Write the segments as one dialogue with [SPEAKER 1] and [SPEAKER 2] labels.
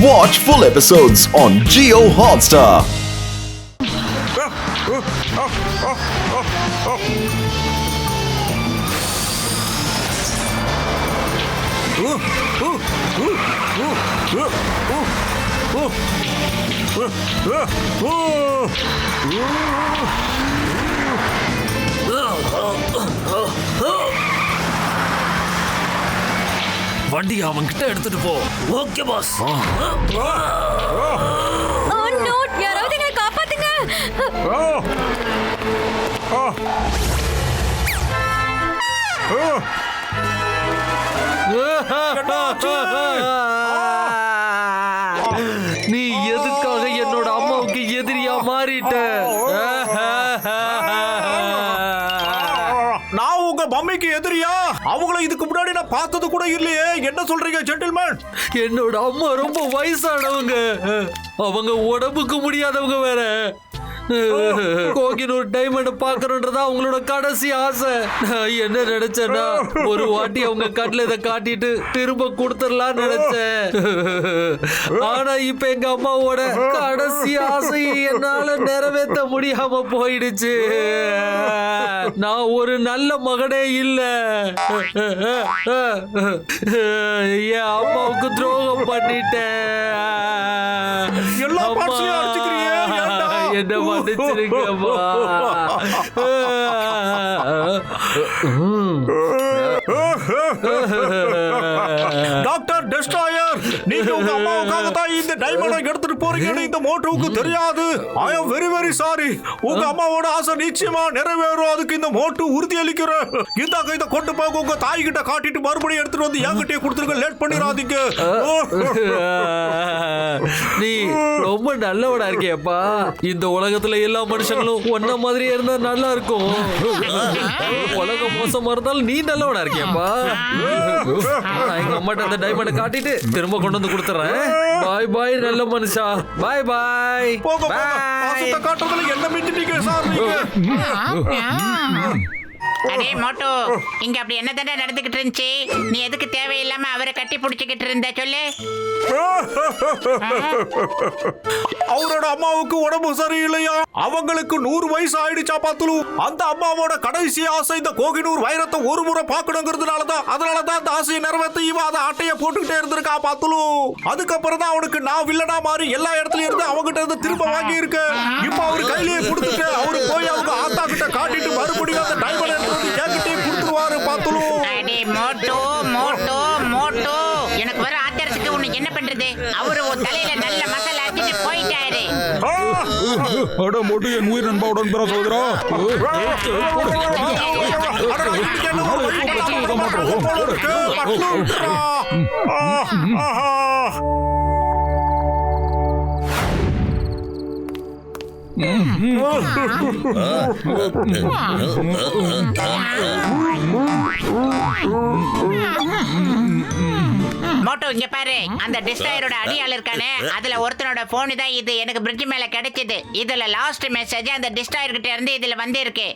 [SPEAKER 1] Watch full episodes on Jio Hotstar.
[SPEAKER 2] வண்டி அவன்கிட்ட எடுத்துட்டு போ. Okay boss.
[SPEAKER 3] யாராவது எங்களை காப்பாத்துங்க.
[SPEAKER 2] நீ எதுக்காக என்னோட அம்மாவுக்கு எதிரியா மாறிட்ட?
[SPEAKER 4] நான் உங்க மம்மிக்கு எதிரியா? அவங்கள இதுக்கு முன்னாடி நான் பார்த்தது கூட இல்லையே. என்ன சொல்றீங்க ஜென்டில்மேன்?
[SPEAKER 2] என்னோட அம்மா ரொம்ப வயசானவங்க, அவங்க உடம்புக்கு முடியாதவங்க வேற. கோகினூர் டைமண்ட் பாக்கணும்ன்றதா அவங்களோட கடைசி ஆசை. நான் என்ன நினைச்சேன்னா, ஒரு வாட்டி அவங்க கண்ணில் இதை காட்டிட்டு திரும்ப கொடுத்துடலாம்னு நினைச்சேன். ஆனா இப்ப எங்க அம்மாவோட கடைசி ஆசையை என்னால நிறைவேற்ற முடியாம போயிடுச்சு. நான் ஒரு நல்ல மகனே இல்ல. என் அம்மாவுக்கு துரோகம் பண்ணிட்டேன். என்ன மன்னிச்சிருக்கமா.
[SPEAKER 4] டாக்டர் டெஸ்ட்ராயர், நீங்க உங்க அம்மாவுக்காக தான் இந்த டைமண்டை எடுத்துட்டு போறீங்கன்னு இந்த மோட்டோவுக்கு தெரியாது. ஐ அம் வெரி வெரி சாரி. உங்க அம்மாவோட ஆசை நிச்சயமா நிறைவேறும். அதுக்கு இந்த மோட்டோ உறுதி அளிக்கிறேன். இந்தாங்க, இதை கொண்டு போக உங்க தாய் கிட்ட காட்டிட்டு மறுபடியும் எடுத்துட்டு வந்து என்கிட்டயே கொடுத்துருங்க. லேட் பண்ணிடாதீங்க.
[SPEAKER 2] நீ ரொம்ப நல்லவனா இருக்கியப்பா. இந்த உலகத்துல எல்லா மனுஷங்களும் ஒன்ன மாதிரி இருந்தா நல்லா இருக்கும். உலகம் மோசமா இருந்தாலும் நீ நல்லவனா இருக்கியப்பா. எங்க அம்மாட்ட அந்த டைமண்டை காட்டிட்டு திரும்ப கொண்டு வந்து கொடுத்துறேன். பாய் பாய் நல்ல மனுஷா. பாய் பாய்.
[SPEAKER 4] காட்டுறதுல என்ன மிட்டிட்டீங்க சார்?
[SPEAKER 5] அடே மோட்டோ, இங்க அப்படி என்ன தானே நடந்துகிட்டு இருந்துச்சு? நீ எதுக்கு தேவையில்லாம அவரை கட்டி பிடிச்சிக்கிட்டு இருந்த சொல்லு.
[SPEAKER 4] அவரோட அம்மாவுக்கு உடம்பு சரியில்லையா? அவங்களுக்கு 100 வயசு ஆயிடுச்சா பாத்துலு. அந்த அம்மாவோட கடைசி ஆசை இந்த கோகினூர் வைரத்தை ஒரு முறை பாக்கணுங்கிறதுனாலதான். அதனாலதான் அந்த ஆசையை நிறைவேற்ற இவன் அதை அட்டைய போட்டுக்கிட்டே இருந்திருக்கா பாத்துலு. அதுக்கப்புறம் தான் அவனுக்கு நான் வில்லனா மாறி எல்லா இடத்துலயும் இருந்து அவங்கிட்ட இருந்து திரும்ப வாங்கி இருக்கு. இப்ப அவரு கையிலேயே கொடுத்துட்டு அவரு போய் அவங்க ஆத்தா கிட்ட காட்டிட்டு மறுபடியும் அந்த டைமண்ட் எடுத்து என்கிட்டயே கொடுத்துருவாரு பாத்துலு.
[SPEAKER 5] அடே மோட்டோ மோட்டோ மோட்டோ, எனக்கு வர ஆத்திரத்துக்கு உனக்கு என்ன பண்றது? அவரு உன் தலையில நல்ல மசாலா அடிச்சுட்டு போயிட்டாரு.
[SPEAKER 6] அட மோட்டு, என் உயிர் நண்பாவுடன் பிற சோதரா.
[SPEAKER 5] மோட்டோ இங்க பாரு, அந்த டிஸ்ட்ராயரோட அடியாள் இருக்கானே, அதுல ஒருத்தனோட போன் தான் இது. எனக்கு பிரிட்ஜ் மேல கிடைச்சது. இதுல லாஸ்ட் மெசேஜ் அந்த டிஸ்ட்ராயர் கிட்ட இருந்து இதுல வந்து இருக்கு.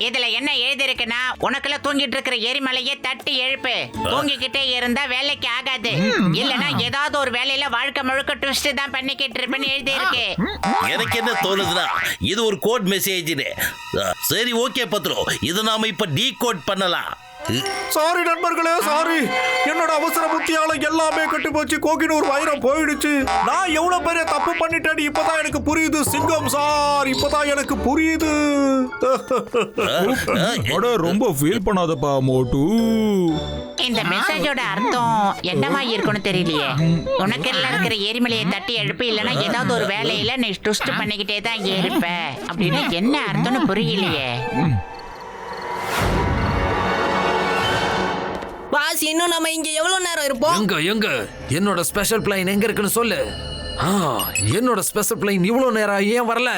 [SPEAKER 5] இதுல என்ன எழுதி இருக்குன்னா, உனக்குள்ள தூங்கிட்டு இருக்கிற எரிமலையை தட்டி எழுப்பு. தூங்கிக்கிட்டே இருந்தா வேலைக்கு ஆகாது, இல்லனா ஏதாவது ஒரு வேலையில வாழ்க்கை முழுக்க ட்விஸ்ட் தான் பண்ணிக்கிட்டு இருப்பேன்னு எழுதி இருக்கு.
[SPEAKER 7] எனக்கு என்ன தோணுதுன்னா, இது ஒரு கோட் மெசேஜ். சரி ஓகே பத்ரோ, இதை நாம இப்ப டீ கோட் பண்ணலாம்.
[SPEAKER 4] சாரி நண்பர்களே, சாரி. என்னோட அவசர புத்தியால எல்லாமே கட்டி போச்சு. கோகினூர் வைரம் போயிடுச்சு. நான் எவ்வளவு பெரிய தப்பு பண்ணிட்டேன்னு இப்பதான் எனக்கு புரியுது சிங்கம் சார். இப்பதான் எனக்கு புரியுது.
[SPEAKER 6] அட ரொம்ப ஃபீல் பண்ணாதப்பா மோட்டு.
[SPEAKER 5] இந்த மெசேஜோட அர்த்தம் என்னமா இருக்குன்னு தெரியலையே. உனக்கு எல்லாம் இருக்கிற எரிமலையை தட்டி எழுப்பு, இல்லனா ஏதாவது ஒரு வேலையில நீ ட்விஸ்ட் பண்ணிக்கிட்டே தான் இருப்ப அப்படின்னு என்ன அர்த்தம்னு புரியலையே.
[SPEAKER 3] பாஸ், இன்னும் நம்ம இங்க எவ்வளவு நேரம் இருப்போம்?
[SPEAKER 2] எங்க என்னோட ஸ்பெஷல் பிளைன் எங்க இருக்குன்னு சொல்லு. என்னோட ஸ்பெஷல் பிளைன் இவ்வளவு நேரம் ஏன் வரல?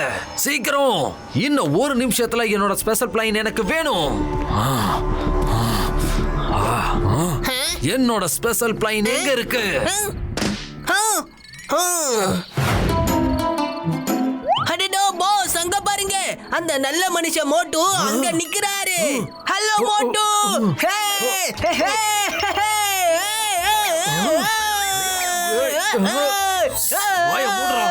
[SPEAKER 2] சீக்கிரம், இன்னும் ஒரு நிமிஷத்துல என்னோட ஸ்பெஷல் பிளைன் எனக்கு வேணும். என்னோட ஸ்பெஷல் பிளைன் எங்க இருக்கு?
[SPEAKER 3] அடடோ பாஸ், அங்க பாருங்க, அந்த நல்ல மனுஷன் மோட்டு அங்க நிக்கிறாரு. ஹலோ மோட்டு.
[SPEAKER 2] வாயை மூடுறா.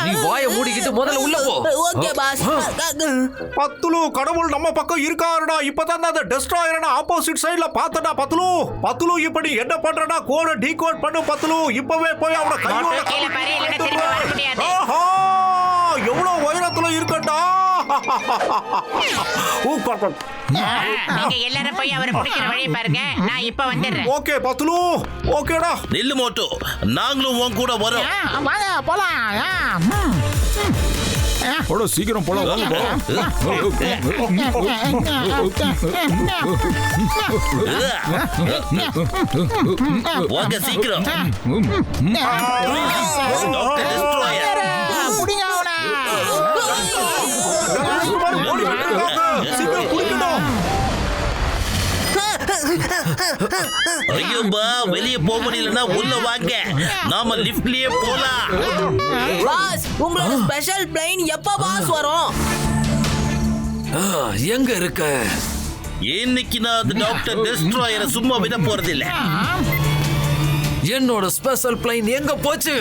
[SPEAKER 2] நீ வாயை மூடிக்கிட்டு முதல்ல உள்ள போ.
[SPEAKER 3] Okay pass.
[SPEAKER 4] பத்துலு கடவுள் நம்ம பக்கம் இருக்காருடா. இப்பதான் அந்த டெஸ்ட்ராயர் ஆப்போசிட் சைடுல பார்த்தடா பத்துலு. பத்துலு இப்ப நீ என்ன பண்றடா? கோட டீகோட் பண்ணு பத்துலு. இப்பவே போய் அவன கையோட
[SPEAKER 5] கீழே பாரு, இல்லைன்னா திரும்பி வர முடியாது.
[SPEAKER 4] ஆஹா எவ்வளவு உயரத்துல இருக்கடா.
[SPEAKER 5] நீங்க எல்லாரும் போய் அவரை பிடிக்கிற வழி பாருங்க. நான் இப்ப வந்துடுறேன்.
[SPEAKER 4] ஓகே பத்துலு. ஓகேடா.
[SPEAKER 7] நில்லு மோட்டு, நாங்களும் உன் கூட வரோம்.
[SPEAKER 6] அட சீக்கிரம் போலாம்
[SPEAKER 7] வாங்க சீக்கிரம். Doctor destroyer.
[SPEAKER 4] சீக்கிரம் குடிக்கணும்.
[SPEAKER 7] ஐயோப்பா, வெளியே போக முடியலன்னா உள்ள வாங்க, நாம லிஃப்ட்லயே போலாம்.
[SPEAKER 3] பாஸ் உங்களோட ஸ்பெஷல் பிளைன் எப்ப பாஸ் வரும்?
[SPEAKER 2] எங்க இருக்க?
[SPEAKER 7] இன்னைக்கு நான் அந்த டாக்டர் டெஸ்ட்ராயரை சும்மா விட போறதில்ல.
[SPEAKER 2] என்னோட ஸ்பெஷல் பிளைன் எங்க போச்சு?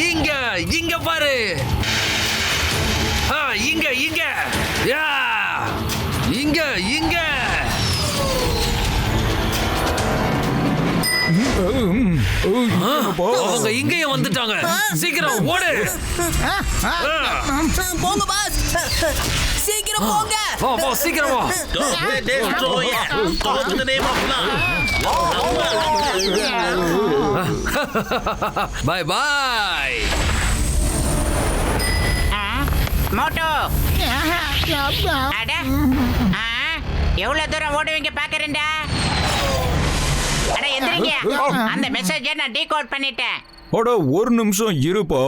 [SPEAKER 2] இங்க இங்க பாரு. இங்க இங்க இங்க இங்க. அவங்க இங்கேயும் வந்துட்டாங்க. சீக்கிரம் ஓடு.
[SPEAKER 3] போங்க பாஸ், சீக்கிரம் போங்க.
[SPEAKER 2] வா சீக்கிரம் வா.
[SPEAKER 7] Doctor destroyer, talk in the name of love.
[SPEAKER 2] Bye bye.
[SPEAKER 5] மோட்டோ, அட, எவ்வளவு தூரம் ஓடுவீங்க பாக்குறேன்டா. அட எந்திரிங்க. அந்த மெசேஜை நான் டீகோட் பண்ணிட்டேன்.
[SPEAKER 6] அட ஒரு நிமிஷம் இருப்பா,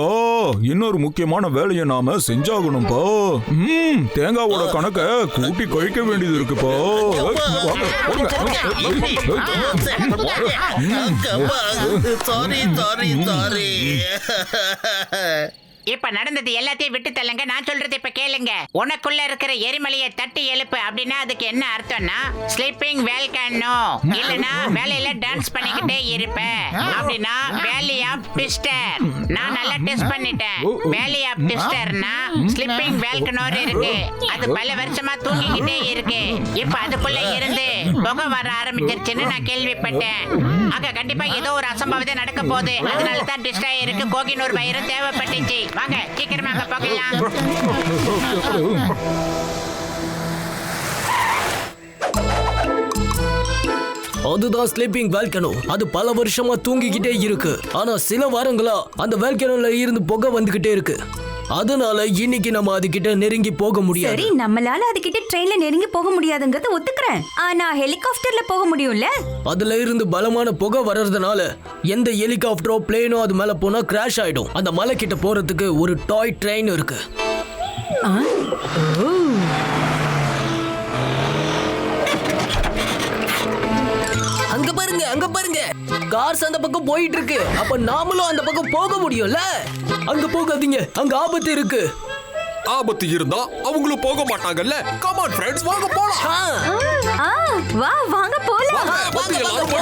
[SPEAKER 6] இன்னொரு முக்கியமான வேலையை நாம செஞ்சாகணும்பா. தேங்காவோட கணக்க கூட்டி கழிக்க வேண்டியது இருக்குப்பா.
[SPEAKER 7] சாரி.
[SPEAKER 5] இப்ப நடந்தது எல்லாத்தையும் விட்டு தள்ளுங்க. நான் சொல்றது இப்ப கேளுங்க. உனக்குள்ள இருக்கிற எரிமலையை தட்டி எழுப்பு அப்படின்னா அதுக்கு என்ன அர்த்தம்னா ஸ்லீப்பிங் வேல்கானோ, இல்லனா வேலையில டான்ஸ் பண்ணிக்கிட்டே இருப்ப அப்படின்னா வேலி ஆஃப் ட்விஸ்டர். நான் நல்லா டெஸ்ட் பண்ணிட்டேன். வேலி ஆஃப் ட்விஸ்டர்னா ஸ்லீப்பிங் வேல்கானோ இருக்கு, அது பல வருஷமா தூங்கிக்கிட்டே இருக்கு. இப்ப அதுக்குள்ள இருந்து புகை வர ஆரம்பிச்சிருச்சுன்னு நான் கேள்விப்பட்டேன். அங்க கண்டிப்பா ஏதோ ஒரு அசம்பாவிதம் நடக்க போகுது. அதனால தான் டிஸ்ட்ராயருக்கு கோகினூர் வைரம் தேவைப்பட்டுச்சு. வாங்க சீக்கிரமாக போகலாம்.
[SPEAKER 8] அதுதான் ஸ்லீப்பிங் வால்கனோ. அது பல வருஷமா தூங்கிக்கிட்டே இருக்கு. ஆனா சில வாரங்களா அந்த வால்கனோல இருந்து புகை வந்துகிட்டே இருக்கு. அதனால இன்னைக்கு நம்ம அதுகிட்ட நெருங்கி போக முடியாது.
[SPEAKER 9] சரி, நம்மளால அதுகிட்ட ட்ரெயின்ல நெருங்கி போக முடியாதுங்கறத ஒத்துக்கிறேன். ஆனா ஹெலிகாப்டர்ல போக முடியும்ல?
[SPEAKER 8] அதுல இருந்து பலமான புகை வர்றதுனால எந்த ஹெலிகாப்டரோ பிளேனோ அது மேல போனா கிராஷ் ஆயிடும். அந்த மலை கிட்ட போறதுக்கு ஒரு டாய் ட்ரெயின் இருக்கு. அங்க பாருங்க, அங்க பாருங்க, கார்ஸ் அந்த பக்கம் போயிட்டு இருக்கு. அப்ப நாமளும் அந்த பக்கம் போக முடியும்ல? அங்க போகாதீங்க, அங்க ஆபத்து இருக்கு.
[SPEAKER 10] ஆபத்து இருந்தா அவங்களும் போக மாட்டாங்கல்ல. கம் ஆன் ஃப்ரெண்ட்ஸ், வாங்க போலாம்.
[SPEAKER 9] வா வாங்க போலாம்.
[SPEAKER 10] வந்து எல்லாரும்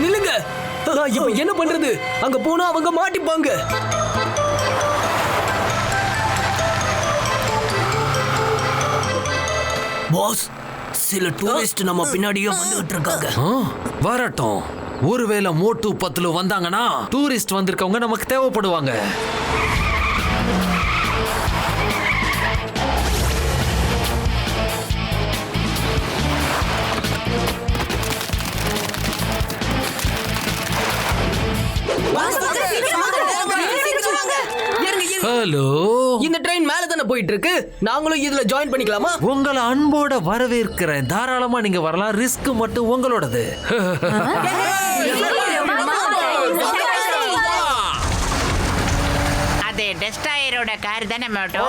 [SPEAKER 8] நில்லுங்க. இப்ப என்ன பண்றது? அங்க போனா அவங்க மாட்டிப்பாங்க. பாஸ், சில டூரிஸ்ட் நம்ம பின்னாடியே வந்துகிட்டு இருக்காங்க.
[SPEAKER 2] வரட்டும். ஒருவேளை மோட்டு பத்துல வந்தாங்கன்னா டூரிஸ்ட் வந்திருக்கவங்க நமக்கு தேவைப்படுவாங்க. ஹலோ,
[SPEAKER 8] இந்த ட்ரெயின் மேல தானே போயிட்டு இருக்கு. நாங்களும் இதுல ஜாயின் பண்ணிக்கலாமா?
[SPEAKER 2] உங்களை அன்போட வரவேற்கிறேன். தாராளமா நீங்க வரலாம். ரிஸ்க் மட்டும் உங்களோடது.
[SPEAKER 5] அது டெஸ்ட்ராயரோட கார் தானே மோட்டோ?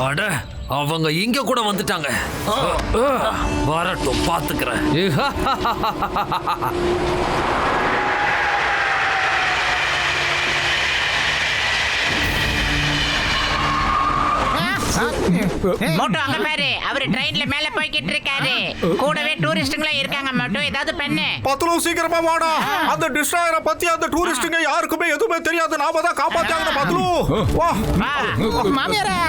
[SPEAKER 2] அட, அவங்க இங்க கூட வந்துட்டாங்க. வரட்டும், பாத்துக்கிறேன்.
[SPEAKER 5] மோட்டோ அங்க பாரு, அவரு ட்ரெயின்ல மேல போய்கிட்டு இருக்காரு. கூடவே டூரிஸ்டுங்களும் இருக்காங்க. மோட்டோ ஏதாவது பண்ணு.
[SPEAKER 4] பத்லு சீக்கிரமா வாடா. அந்த டிஸ்ட்ராயரை பத்தி அந்த டூரிஸ்டுங்க யாருக்குமே எதுவுமே தெரியாது. நாம தான் காப்பாத்தாங்க பத்லு. வா
[SPEAKER 5] மாமியாரா.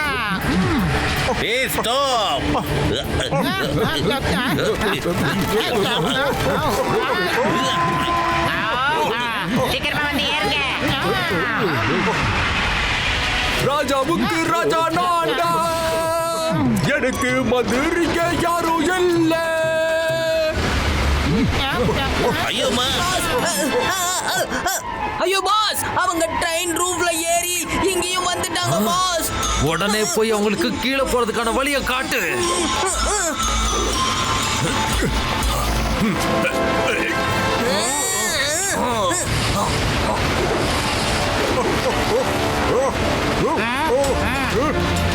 [SPEAKER 7] ஏய் ஸ்டாப்.
[SPEAKER 5] சீக்கிரமா வந்து ஏறுங்க.
[SPEAKER 8] ராஜாவுக்கு ராஜா நான்டா, எனக்கு மதுரிக்க யாரும் இல்ல.
[SPEAKER 7] ஐயோமா.
[SPEAKER 3] ஐயோ பாஸ், அவங்க ட்ரெயின் ரூஃப்ல ஏறி இங்கேயும் வந்துட்டாங்க பாஸ்.
[SPEAKER 2] உடனே போய் அவங்களுக்கு கீழே போறதுக்கான வழியை காட்டு.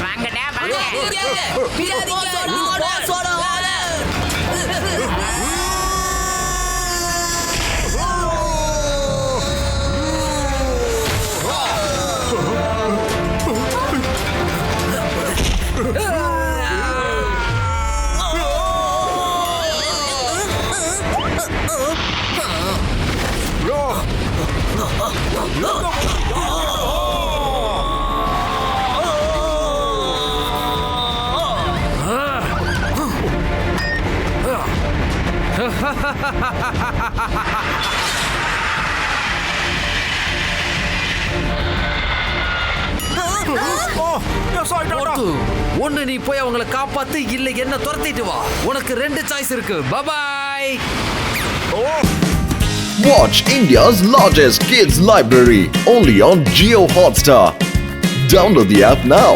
[SPEAKER 5] வாங்கடா வாங்க.
[SPEAKER 3] பாஸோட ஆளு.
[SPEAKER 2] ஒண்ணு நீ போய் அவங்களை காப்பாத்து, இல்ல என்ன துரத்திட்டு வா. உனக்கு 2 சாய்ஸ் இருக்கு. By.
[SPEAKER 1] Watch India's largest kids library only on Jio Hotstar. Download the app now.